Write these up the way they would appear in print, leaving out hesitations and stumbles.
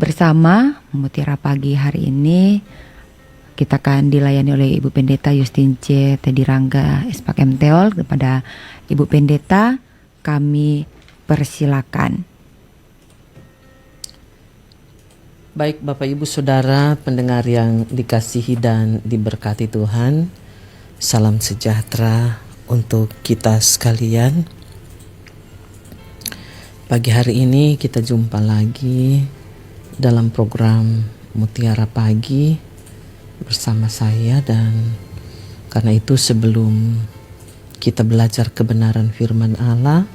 bersama Mutiara Pagi hari ini kita akan dilayani oleh Ibu Pendeta Justince Teddy Rangga Espak Mteol. Kepada Ibu Pendeta kami persilakan. Baik Bapak Ibu Saudara pendengar yang dikasihi dan diberkati Tuhan, salam sejahtera untuk kita sekalian. Pagi hari ini kita jumpa lagi dalam program Mutiara Pagi bersama saya, dan karena itu sebelum kita belajar kebenaran firman Allah,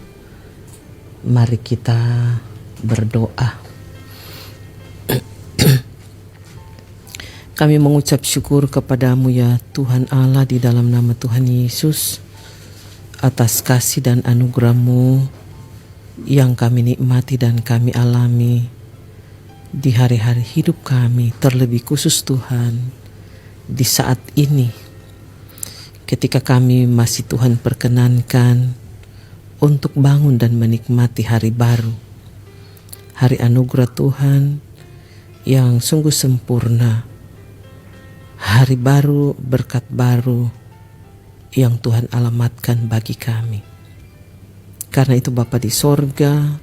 mari kita berdoa. Kami mengucap syukur kepadamu ya Tuhan Allah di dalam nama Tuhan Yesus atas kasih dan anugerah-Mu yang kami nikmati dan kami alami di hari-hari hidup kami, terlebih khusus Tuhan di saat ini ketika kami masih Tuhan perkenankan untuk bangun dan menikmati hari baru, hari anugerah Tuhan yang sungguh sempurna, hari baru, berkat baru yang Tuhan alamatkan bagi kami. Karena itu Bapa di sorga,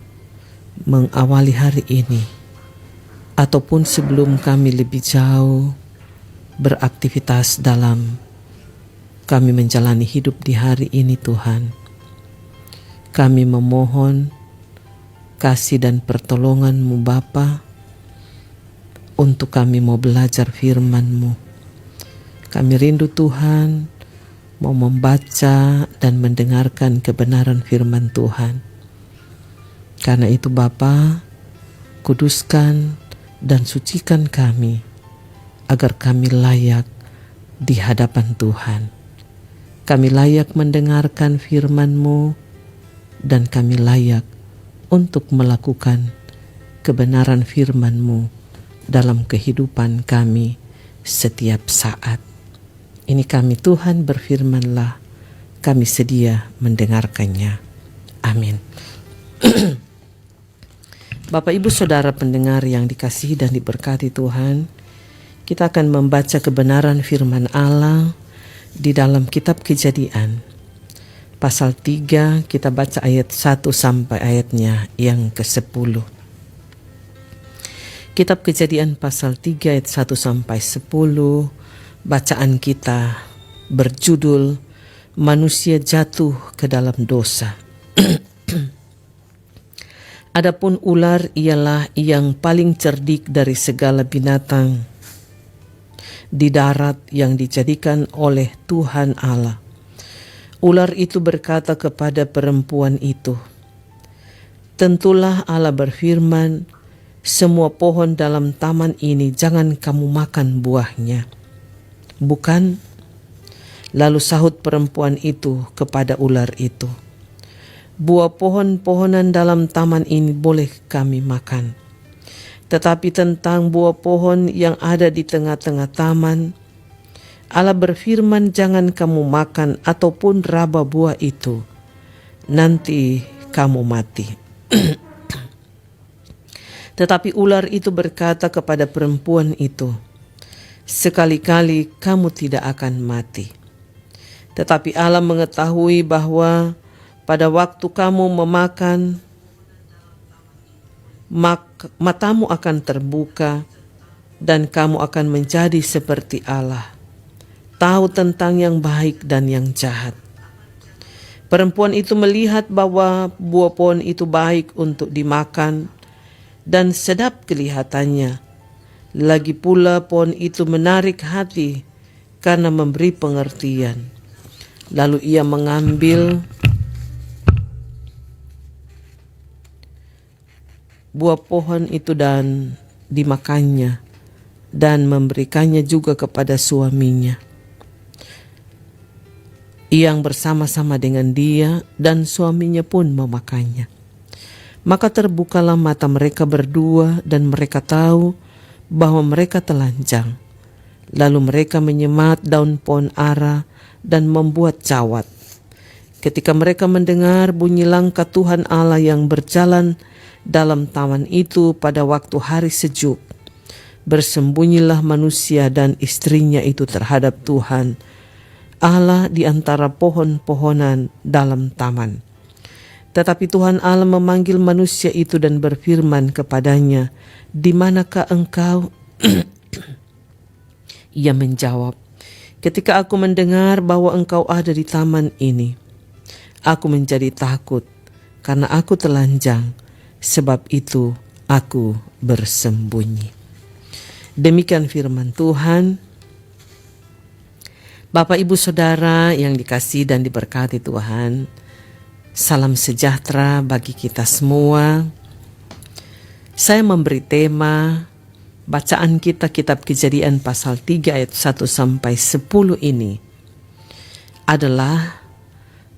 mengawali hari ini ataupun sebelum kami lebih jauh beraktivitas dalam kami menjalani hidup di hari ini Tuhan, kami memohon kasih dan pertolongan-Mu Bapa untuk kami mau belajar firman-Mu. Kami rindu Tuhan mau membaca dan mendengarkan kebenaran firman Tuhan. Karena itu Bapa, kuduskan dan sucikan kami agar kami layak di hadapan Tuhan. Kami layak mendengarkan firman-Mu dan kami layak untuk melakukan kebenaran firman-Mu dalam kehidupan kami setiap saat. Ini kami Tuhan, berfirmanlah, kami sedia mendengarkannya. Amin. Bapak Ibu Saudara pendengar yang dikasihi dan diberkati Tuhan, kita akan membaca kebenaran firman Allah di dalam kitab Kejadian pasal 3, kita baca ayat 1 sampai ayatnya yang ke-10. Kitab Kejadian pasal 3 ayat 1 sampai 10, bacaan kita berjudul Manusia Jatuh ke Dalam Dosa. Adapun ular ialah yang paling cerdik dari segala binatang di darat yang dijadikan oleh Tuhan Allah. Ular itu berkata kepada perempuan itu, "Tentulah Allah berfirman, semua pohon dalam taman ini jangan kamu makan buahnya, bukan?" Lalu sahut perempuan itu kepada ular itu, "Buah pohon-pohonan dalam taman ini boleh kami makan. Tetapi tentang buah pohon yang ada di tengah-tengah taman, Allah berfirman, jangan kamu makan ataupun raba buah itu, nanti kamu mati." Tetapi ular itu berkata kepada perempuan itu, "Sekali-kali kamu tidak akan mati. Tetapi Allah mengetahui bahwa pada waktu kamu memakan, matamu akan terbuka dan kamu akan menjadi seperti Allah, tahu tentang yang baik dan yang jahat." Perempuan itu melihat bahwa buah pohon itu baik untuk dimakan dan sedap kelihatannya. Lagi pula pohon itu menarik hati karena memberi pengertian. Lalu ia mengambil buah pohon itu dan dimakannya dan memberikannya juga kepada suaminya yang bersama-sama dengan dia, dan suaminya pun memakannya. Maka terbukalah mata mereka berdua dan mereka tahu bahwa mereka telanjang. Lalu mereka menyemat daun pohon ara dan membuat cawat. Ketika mereka mendengar bunyi langkah Tuhan Allah yang berjalan Dalam taman itu pada waktu hari sejuk, bersembunyilah manusia dan istrinya itu terhadap Tuhan Allah di antara pohon-pohonan dalam taman. Tetapi Tuhan Allah memanggil manusia itu dan berfirman kepadanya, "Di manakah engkau?" Ia menjawab, "Ketika aku mendengar bahwa engkau ada di taman ini, aku menjadi takut karena aku telanjang, sebab itu aku bersembunyi." Demikian firman Tuhan. Bapak, Ibu, Saudara yang dikasihi dan diberkati Tuhan, salam sejahtera bagi kita semua. Saya memberi tema bacaan kita kitab Kejadian pasal 3 ayat 1 sampai 10 ini adalah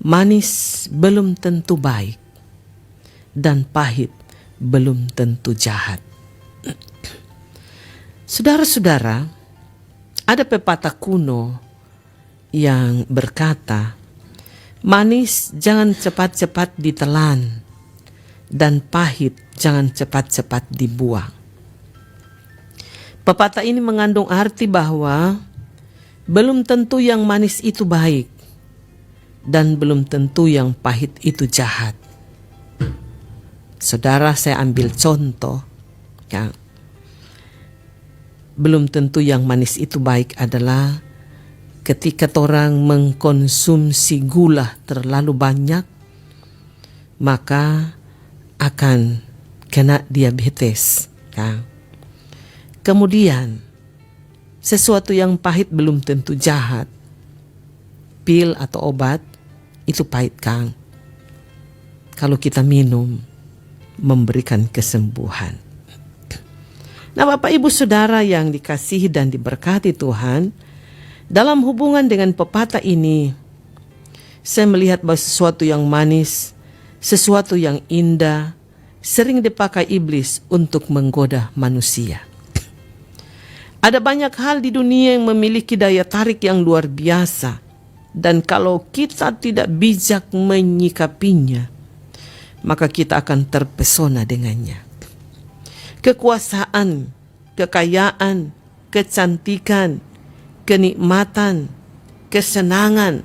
manis belum tentu baik dan pahit belum tentu jahat. Saudara-saudara, ada pepatah kuno yang berkata, manis jangan cepat-cepat ditelan, dan pahit jangan cepat-cepat dibuang. Pepatah ini mengandung arti bahwa belum tentu yang manis itu baik, dan belum tentu yang pahit itu jahat. Saudara, saya ambil contoh. Ya. Belum tentu yang manis itu baik adalah ketika orang mengkonsumsi gula terlalu banyak, maka akan kena diabetes. Ya. Kemudian, sesuatu yang pahit belum tentu jahat. Pil atau obat, itu pahit, Kang. Kalau kita minum, memberikan kesembuhan. Nah, Bapak, Ibu, Saudara yang dikasihi dan diberkati Tuhan, dalam hubungan dengan pepatah ini, saya melihat bahwa sesuatu yang manis, sesuatu yang indah, sering dipakai iblis untuk menggoda manusia. Ada banyak hal di dunia yang memiliki daya tarik yang luar biasa, dan kalau kita tidak bijak menyikapinya, maka kita akan terpesona dengannya. Kekuasaan, kekayaan, kecantikan, kenikmatan, kesenangan,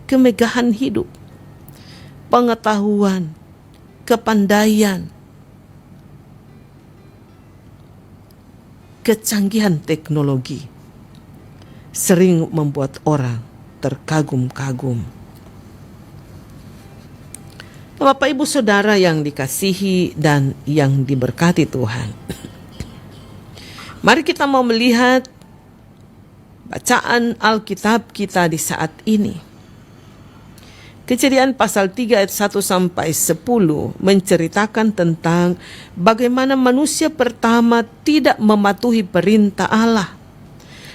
kemegahan hidup, pengetahuan, kepandaian, kecanggihan teknologi sering membuat orang terkagum-kagum. Bapak, Ibu, Saudara yang dikasihi dan yang diberkati Tuhan, mari kita mau melihat bacaan Alkitab kita di saat ini. Kejadian pasal 3 ayat 1 sampai 10 menceritakan tentang bagaimana manusia pertama tidak mematuhi perintah Allah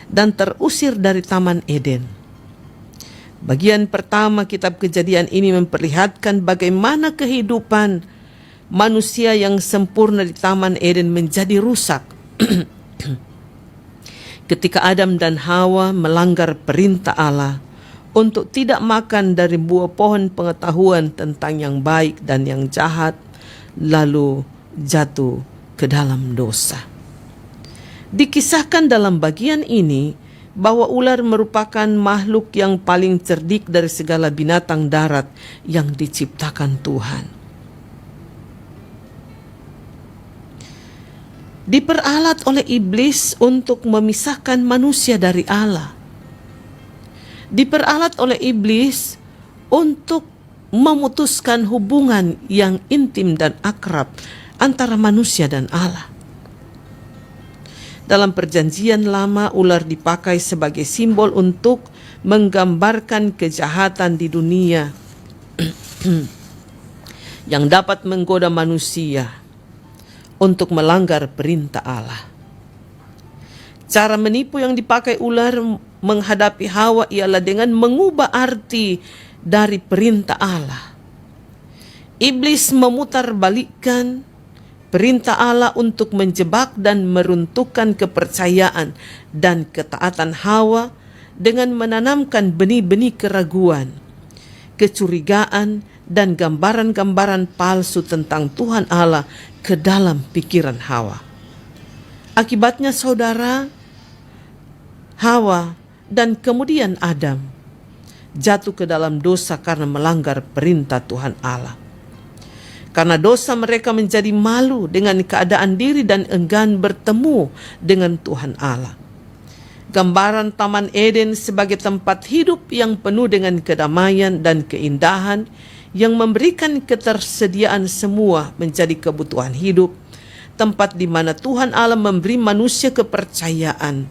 dan terusir dari Taman Eden. Bagian pertama kitab Kejadian ini memperlihatkan bagaimana kehidupan manusia yang sempurna di Taman Eden menjadi rusak ketika Adam dan Hawa melanggar perintah Allah untuk tidak makan dari buah pohon pengetahuan tentang yang baik dan yang jahat, lalu jatuh ke dalam dosa. Dikisahkan dalam bagian ini bahwa ular merupakan makhluk yang paling cerdik dari segala binatang darat yang diciptakan Tuhan. Diperalat oleh iblis untuk memisahkan manusia dari Allah. Diperalat oleh iblis untuk memutuskan hubungan yang intim dan akrab antara manusia dan Allah. Dalam perjanjian lama, ular dipakai sebagai simbol untuk menggambarkan kejahatan di dunia yang dapat menggoda manusia untuk melanggar perintah Allah. Cara menipu yang dipakai ular menghadapi Hawa ialah dengan mengubah arti dari perintah Allah. Iblis memutarbalikkan perintah Allah untuk menjebak dan meruntuhkan kepercayaan dan ketaatan Hawa dengan menanamkan benih-benih keraguan, kecurigaan, dan gambaran-gambaran palsu tentang Tuhan Allah ke dalam pikiran Hawa. Akibatnya saudara, Hawa dan kemudian Adam jatuh ke dalam dosa karena melanggar perintah Tuhan Allah. Karena dosa mereka menjadi malu dengan keadaan diri dan enggan bertemu dengan Tuhan Allah. Gambaran Taman Eden sebagai tempat hidup yang penuh dengan kedamaian dan keindahan yang memberikan ketersediaan semua menjadi kebutuhan hidup, tempat di mana Tuhan Allah memberi manusia kepercayaan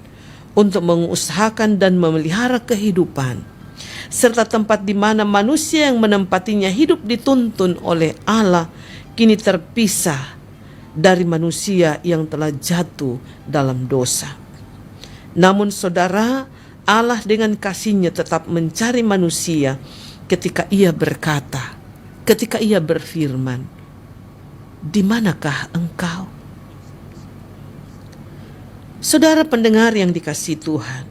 untuk mengusahakan dan memelihara kehidupan, serta tempat di mana manusia yang menempatinya hidup dituntun oleh Allah kini terpisah dari manusia yang telah jatuh dalam dosa. Namun saudara, Allah dengan kasih-Nya tetap mencari manusia ketika Ia berkata, ketika Ia berfirman, "Di manakah engkau?" Saudara pendengar yang dikasihi Tuhan,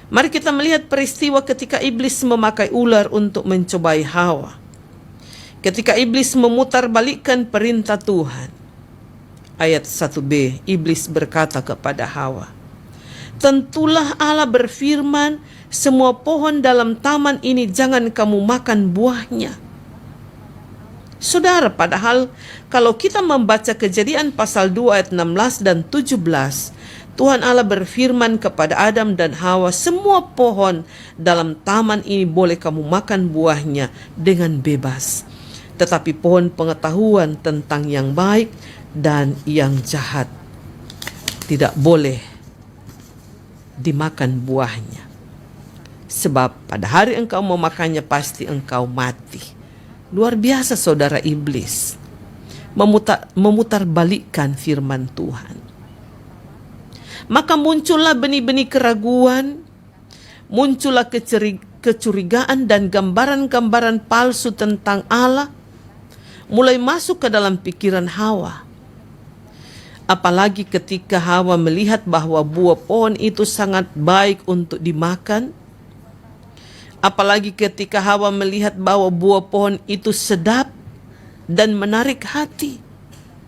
mari kita melihat peristiwa ketika iblis memakai ular untuk mencobai Hawa. Ketika iblis memutarbalikkan perintah Tuhan. Ayat 1b, iblis berkata kepada Hawa, "Tentulah Allah berfirman, semua pohon dalam taman ini jangan kamu makan buahnya." Saudara, padahal kalau kita membaca Kejadian pasal 2 ayat 16 dan 17, Tuhan Allah berfirman kepada Adam dan Hawa, "Semua pohon dalam taman ini boleh kamu makan buahnya dengan bebas. Tetapi pohon pengetahuan tentang yang baik dan yang jahat tidak boleh dimakan buahnya. Sebab pada hari engkau memakannya pasti engkau mati." Luar biasa saudara, iblis memutarbalikkan firman Tuhan. Maka muncullah benih-benih keraguan, muncullah kecurigaan dan gambaran-gambaran palsu tentang Allah mulai masuk ke dalam pikiran Hawa. Apalagi ketika Hawa melihat bahwa buah pohon itu sangat baik untuk dimakan. Apalagi ketika Hawa melihat bahwa buah pohon itu sedap dan menarik hati.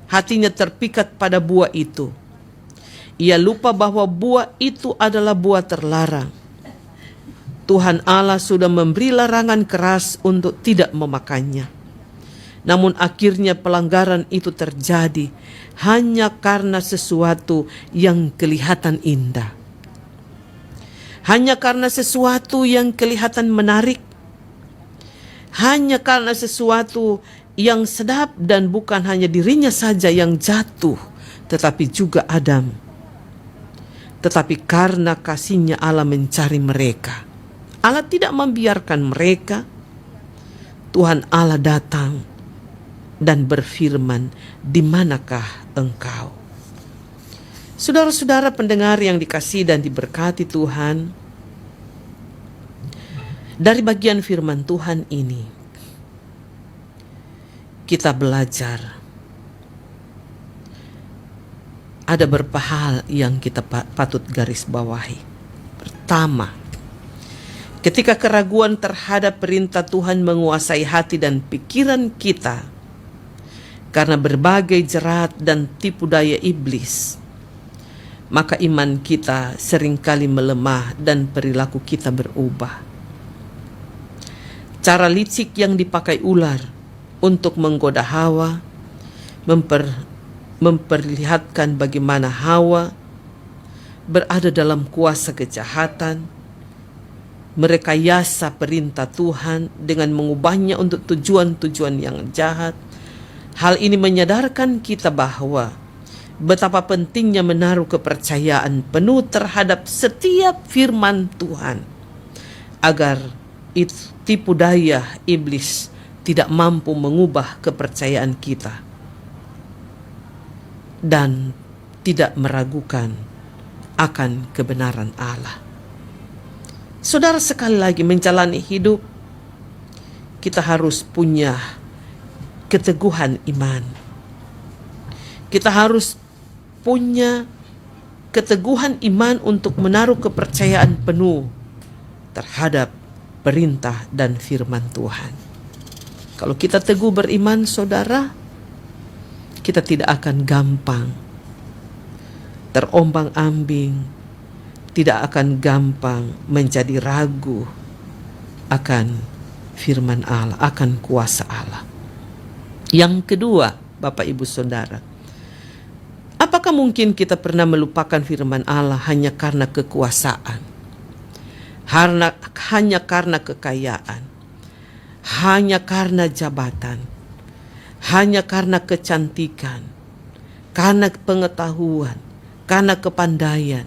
Hatinya terpikat pada buah itu. Ia lupa bahwa buah itu adalah buah terlarang. Tuhan Allah sudah memberi larangan keras untuk tidak memakannya. Namun akhirnya pelanggaran itu terjadi hanya karena sesuatu yang kelihatan indah. Hanya karena sesuatu yang kelihatan menarik. Hanya karena sesuatu yang sedap, dan bukan hanya dirinya saja yang jatuh, tetapi juga Adam. Tetapi karena kasih-Nya Allah mencari mereka. Allah tidak membiarkan mereka. Tuhan Allah datang dan berfirman, "Di manakah engkau?" Saudara-saudara pendengar yang dikasihi dan diberkati Tuhan, dari bagian firman Tuhan ini, kita belajar ada beberapa hal yang kita patut garis bawahi. Pertama, ketika keraguan terhadap perintah Tuhan menguasai hati dan pikiran kita, karena berbagai jerat dan tipu daya iblis, maka iman kita seringkali melemah dan perilaku kita berubah. Cara licik yang dipakai ular untuk menggoda Hawa memperlihatkan bagaimana Hawa berada dalam kuasa kejahatan, merekayasa perintah Tuhan dengan mengubahnya untuk tujuan-tujuan yang jahat. Hal ini menyadarkan kita bahwa betapa pentingnya menaruh kepercayaan penuh terhadap setiap firman Tuhan, agar tipu daya iblis tidak mampu mengubah kepercayaan kita dan tidak meragukan akan kebenaran Allah. Saudara, sekali lagi menjalani hidup, kita harus punya keteguhan iman. Kita harus punya keteguhan iman untuk menaruh kepercayaan penuh terhadap perintah dan firman Tuhan. Kalau kita teguh beriman, saudara, kita tidak akan gampang terombang-ambing, tidak akan gampang menjadi ragu akan firman Allah, akan kuasa Allah. Yang kedua, Bapak Ibu Saudara, apakah mungkin kita pernah melupakan firman Allah hanya karena kekuasaan, hanya karena kekayaan, hanya karena jabatan, hanya karena kecantikan, karena pengetahuan, karena kepandaian,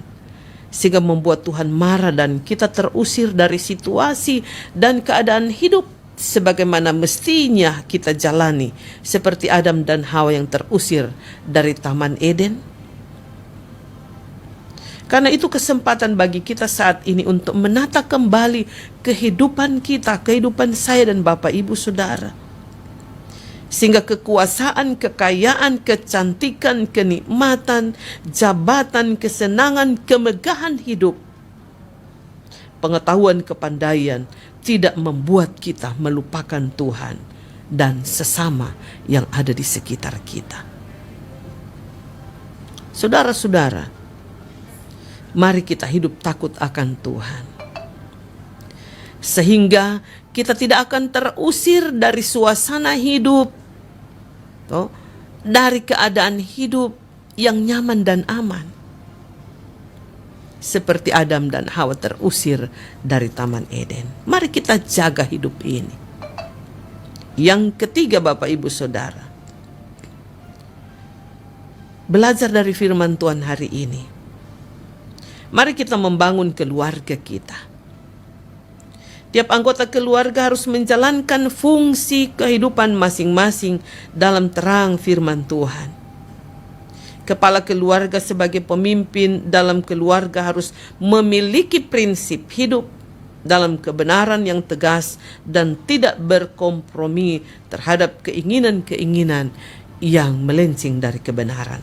sehingga membuat Tuhan marah dan kita terusir dari situasi dan keadaan hidup sebagaimana mestinya kita jalani, seperti Adam dan Hawa yang terusir dari Taman Eden? Karena itu kesempatan bagi kita saat ini untuk menata kembali kehidupan kita, kehidupan saya dan Bapak Ibu Saudara. Sehingga kekuasaan, kekayaan, kecantikan, kenikmatan, jabatan, kesenangan, kemegahan hidup, pengetahuan, kepandaian tidak membuat kita melupakan Tuhan dan sesama yang ada di sekitar kita. Saudara-saudara, mari kita hidup takut akan Tuhan, sehingga kita tidak akan terusir dari suasana hidup, dari keadaan hidup yang nyaman dan aman, seperti Adam dan Hawa terusir dari Taman Eden. Mari kita jaga hidup ini. Yang ketiga, Bapak Ibu Saudara, belajar dari firman Tuhan hari ini. Mari kita membangun keluarga kita. Tiap anggota keluarga harus menjalankan fungsi kehidupan masing-masing dalam terang firman Tuhan. Kepala keluarga sebagai pemimpin dalam keluarga harus memiliki prinsip hidup dalam kebenaran yang tegas dan tidak berkompromi terhadap keinginan-keinginan yang melenceng dari kebenaran.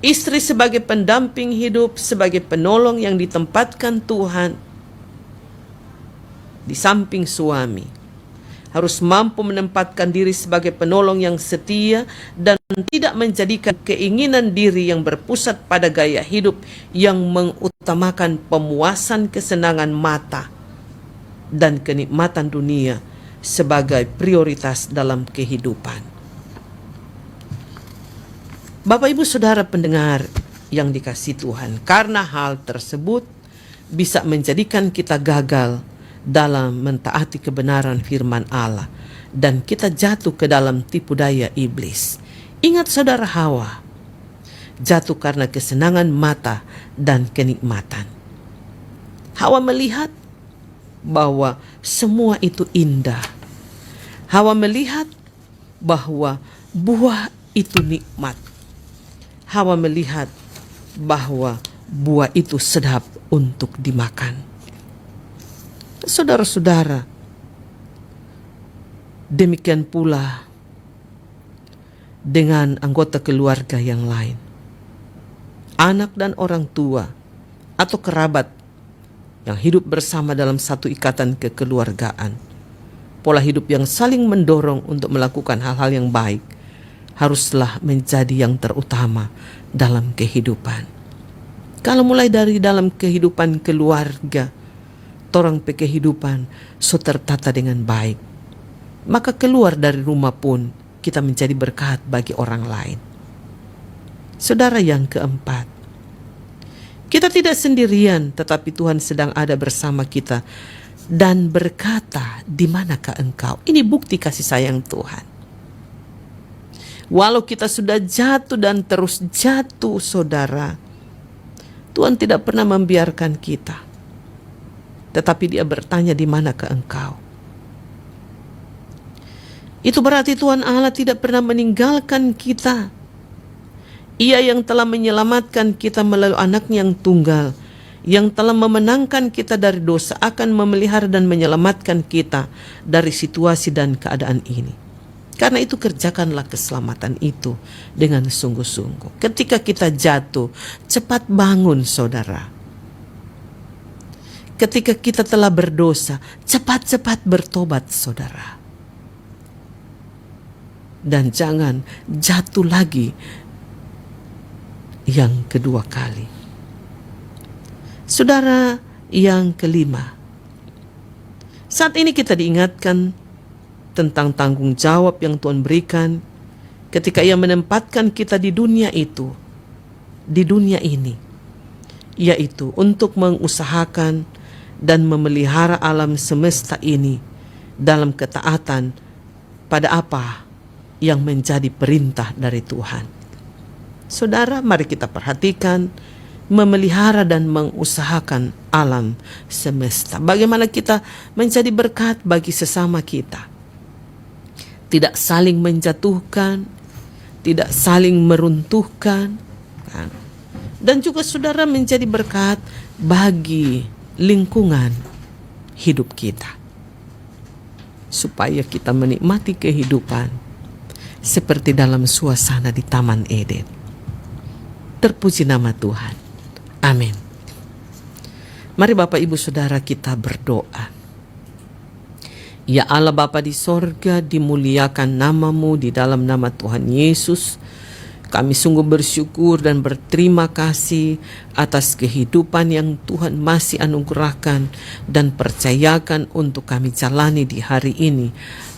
Istri sebagai pendamping hidup, sebagai penolong yang ditempatkan Tuhan di samping suami, harus mampu menempatkan diri sebagai penolong yang setia dan tidak menjadikan keinginan diri yang berpusat pada gaya hidup yang mengutamakan pemuasan kesenangan mata dan kenikmatan dunia sebagai prioritas dalam kehidupan. Bapak Ibu Saudara pendengar yang dikasihi Tuhan, karena hal tersebut bisa menjadikan kita gagal dalam mentaati kebenaran firman Allah dan kita jatuh ke dalam tipu daya iblis. Ingat saudara, Hawa jatuh karena kesenangan mata dan kenikmatan. Hawa melihat bahwa semua itu indah. Hawa melihat bahwa buah itu nikmat. Hawa melihat bahwa buah itu sedap untuk dimakan. Saudara-saudara, demikian pula dengan anggota keluarga yang lain. Anak dan orang tua atau kerabat yang hidup bersama dalam satu ikatan kekeluargaan. Pola hidup yang saling mendorong untuk melakukan hal-hal yang baik haruslah menjadi yang terutama dalam kehidupan. Kalau mulai dari dalam kehidupan keluarga, orang kehidupan so tertata dengan baik, maka keluar dari rumah pun kita menjadi berkat bagi orang lain. Saudara, yang keempat, kita tidak sendirian, tetapi Tuhan sedang ada bersama kita dan berkata, "Di manakah engkau?" Ini bukti kasih sayang Tuhan. Walau kita sudah jatuh dan terus jatuh, saudara, Tuhan tidak pernah membiarkan kita. Tetapi Dia bertanya, "Di manakah engkau?" Itu berarti Tuhan Allah tidak pernah meninggalkan kita. Ia yang telah menyelamatkan kita melalui Anaknya yang tunggal, yang telah memenangkan kita dari dosa, akan memelihara dan menyelamatkan kita dari situasi dan keadaan ini. Karena itu kerjakanlah keselamatan itu dengan sungguh-sungguh. Ketika kita jatuh, cepat bangun saudara. Ketika kita telah berdosa, cepat-cepat bertobat saudara. dan jangan jatuh lagi yang kedua kali. Saudara, yang kelima, saat ini kita diingatkan tentang tanggung jawab yang Tuhan berikan ketika Ia menempatkan kita di dunia ini, yaitu untuk mengusahakan dan memelihara alam semesta ini dalam ketaatan pada apa yang menjadi perintah dari Tuhan. Saudara, mari kita perhatikan memelihara dan mengusahakan alam semesta. Bagaimana kita menjadi berkat bagi sesama kita. Tidak saling menjatuhkan, tidak saling meruntuhkan. Dan juga saudara menjadi berkat bagi lingkungan hidup kita. Supaya kita menikmati kehidupan seperti dalam suasana di Taman Eden. Terpuji nama Tuhan. Amin. Mari Bapak Ibu Saudara kita berdoa. Ya Allah Bapa di sorga, dimuliakan namamu di dalam nama Tuhan Yesus. Kami sungguh bersyukur dan berterima kasih atas kehidupan yang Tuhan masih anugerahkan dan percayakan untuk kami jalani di hari ini.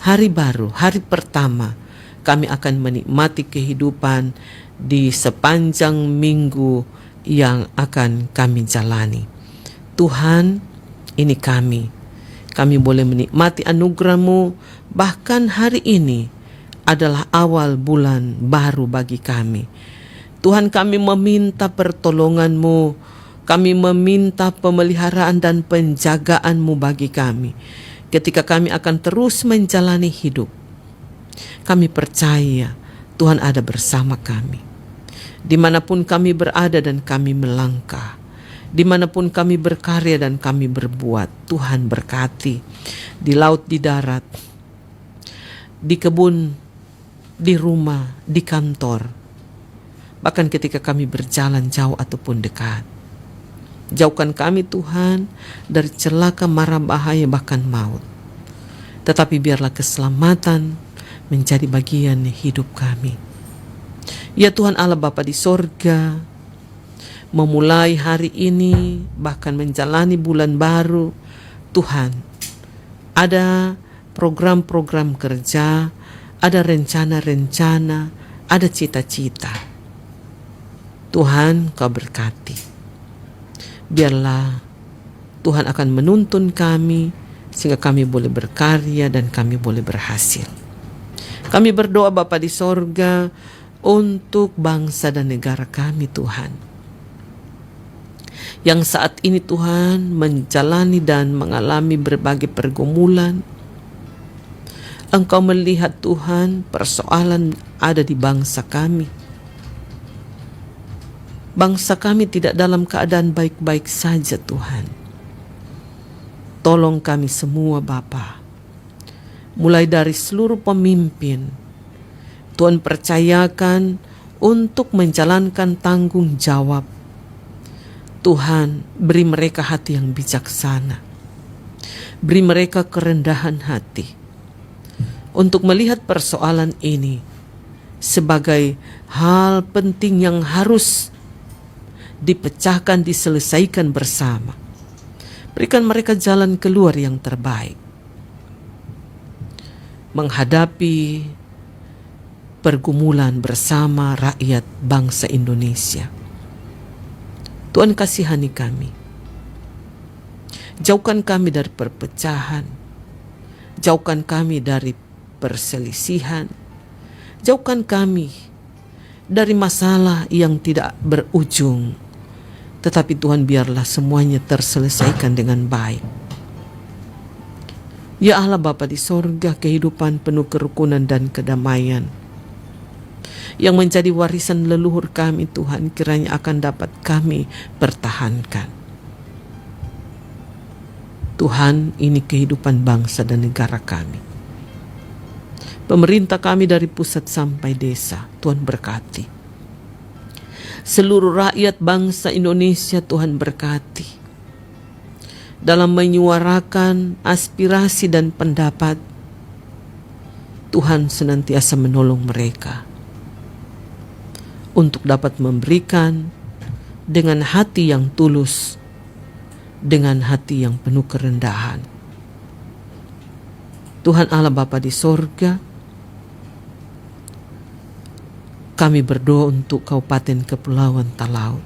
Hari baru, hari pertama, kami akan menikmati kehidupan di sepanjang minggu yang akan kami jalani. Tuhan, ini kami boleh menikmati anugerah-Mu, bahkan hari ini adalah awal bulan baru bagi kami. Tuhan, kami meminta pertolongan-Mu, kami meminta pemeliharaan dan penjagaan-Mu bagi kami. Ketika kami akan terus menjalani hidup, kami percaya Tuhan ada bersama kami. Dimanapun kami berada dan kami melangkah, dimanapun kami berkarya dan kami berbuat, Tuhan berkati. Di laut, di darat, di kebun, di rumah, di kantor, bahkan ketika kami berjalan jauh ataupun dekat. Jauhkan kami Tuhan dari celaka, mara, bahaya, bahkan maut. Tetapi biarlah keselamatan menjadi bagian hidup kami. Ya Tuhan Allah Bapa di sorga, memulai hari ini, bahkan menjalani bulan baru, Tuhan, ada program-program kerja, ada rencana-rencana, ada cita-cita. Tuhan, Kau berkati. Biarlah Tuhan akan menuntun kami, sehingga kami boleh berkarya dan kami boleh berhasil. Kami berdoa Bapa di sorga, untuk bangsa dan negara kami Tuhan, yang saat ini Tuhan menjalani dan mengalami berbagai pergumulan. Engkau melihat Tuhan persoalan ada di bangsa kami. Bangsa kami tidak dalam keadaan baik-baik saja Tuhan. Tolong kami semua Bapa, mulai dari seluruh pemimpin, Tuhan percayakan untuk menjalankan tanggung jawab. Tuhan, beri mereka hati yang bijaksana. Beri mereka kerendahan hati untuk melihat persoalan ini sebagai hal penting yang harus dipecahkan, diselesaikan bersama. Berikan mereka jalan keluar yang terbaik menghadapi pergumulan bersama rakyat bangsa Indonesia. Tuhan, kasihani kami. Jauhkan kami dari perpecahan. Jauhkan kami dari perselisihan. Jauhkan kami dari masalah yang tidak berujung. Tetapi Tuhan, biarlah semuanya terselesaikan dengan baik. Ya Allah Bapa di sorga, kehidupan penuh kerukunan dan kedamaian yang menjadi warisan leluhur kami Tuhan, kiranya akan dapat kami pertahankan. Tuhan, ini kehidupan bangsa dan negara kami. Pemerintah kami dari pusat sampai desa, Tuhan berkati. Seluruh rakyat bangsa Indonesia Tuhan berkati. Dalam menyuarakan aspirasi dan pendapat, Tuhan senantiasa menolong mereka untuk dapat memberikan dengan hati yang tulus, dengan hati yang penuh kerendahan. Tuhan Allah Bapa di sorga, kami berdoa untuk Kabupaten Kepulauan Talaut.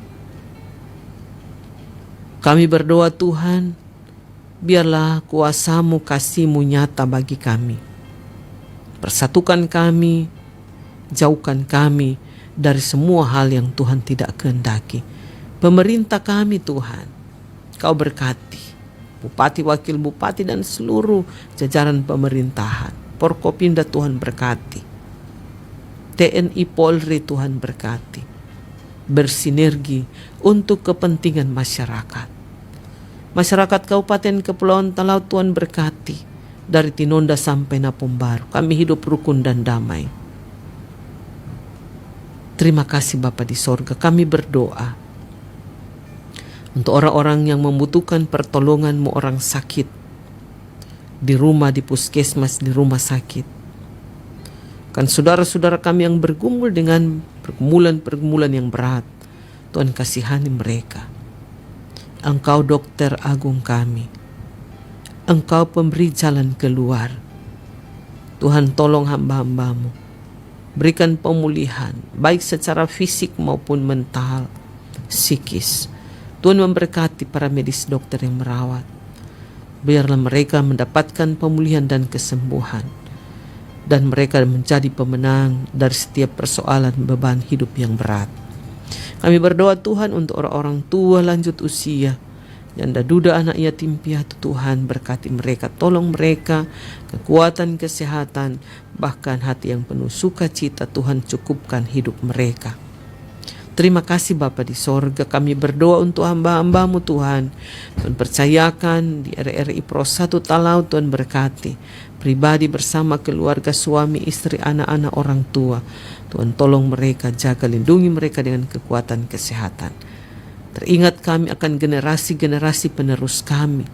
Kami berdoa Tuhan, biarlah kuasa-Mu, kasih-Mu nyata bagi kami. Persatukan kami, jauhkan kami dari semua hal yang Tuhan tidak kehendaki. Pemerintah kami Tuhan, Kau berkati. Bupati, Wakil Bupati, dan seluruh jajaran pemerintahan. Forkopimda Tuhan berkati. TNI Polri Tuhan berkati. Bersinergi untuk kepentingan masyarakat. Masyarakat Kabupaten Kepulauan Talaut Tuhan berkati. Dari Tinonda sampai Napum Baru, kami hidup rukun dan damai. Terima kasih Bapa di sorga, kami berdoa untuk orang-orang yang membutuhkan pertolongan-Mu, orang sakit di rumah, di puskesmas, di rumah sakit. Kan saudara-saudara kami yang bergumul dengan pergumulan-pergumulan yang berat, Tuhan kasihani mereka. Engkau dokter agung kami, Engkau pemberi jalan keluar. Tuhan tolong hamba-hamba-Mu, berikan pemulihan baik secara fisik maupun mental, psikis. Tuhan memberkati para medis dokter yang merawat. Biarlah mereka mendapatkan pemulihan dan kesembuhan. Dan mereka menjadi pemenang dari setiap persoalan beban hidup yang berat. Kami berdoa Tuhan untuk orang-orang tua lanjut usia, janda duda, anak yatim piatu. Tuhan berkati mereka, tolong mereka, kekuatan, kesehatan, bahkan hati yang penuh sukacita. Tuhan cukupkan hidup mereka. Terima kasih Bapa di sorga, kami berdoa untuk hamba-hamba-Mu Tuhan. Tuhan percayakan di RRI Pro 1 Talaut, Tuhan berkati pribadi bersama keluarga, suami, istri, anak-anak, orang tua. Tuhan tolong mereka, jaga, lindungi mereka dengan kekuatan kesehatan. Teringat kami akan generasi-generasi penerus kami.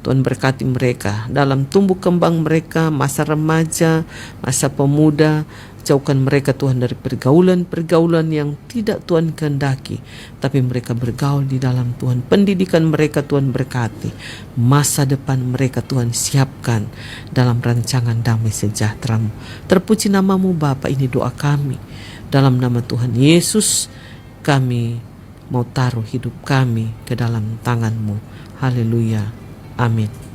Tuhan berkati mereka dalam tumbuh kembang mereka, masa remaja, masa pemuda. Jauhkan mereka Tuhan dari pergaulan-pergaulan yang tidak Tuhan kehendaki, tapi mereka bergaul di dalam Tuhan. Pendidikan mereka Tuhan berkati. Masa depan mereka Tuhan siapkan dalam rancangan damai sejahtera-Mu. Terpuji nama-Mu Bapa, ini doa kami. Dalam nama Tuhan Yesus kami mau taruh hidup kami ke dalam tangan-Mu. Haleluya. Amin.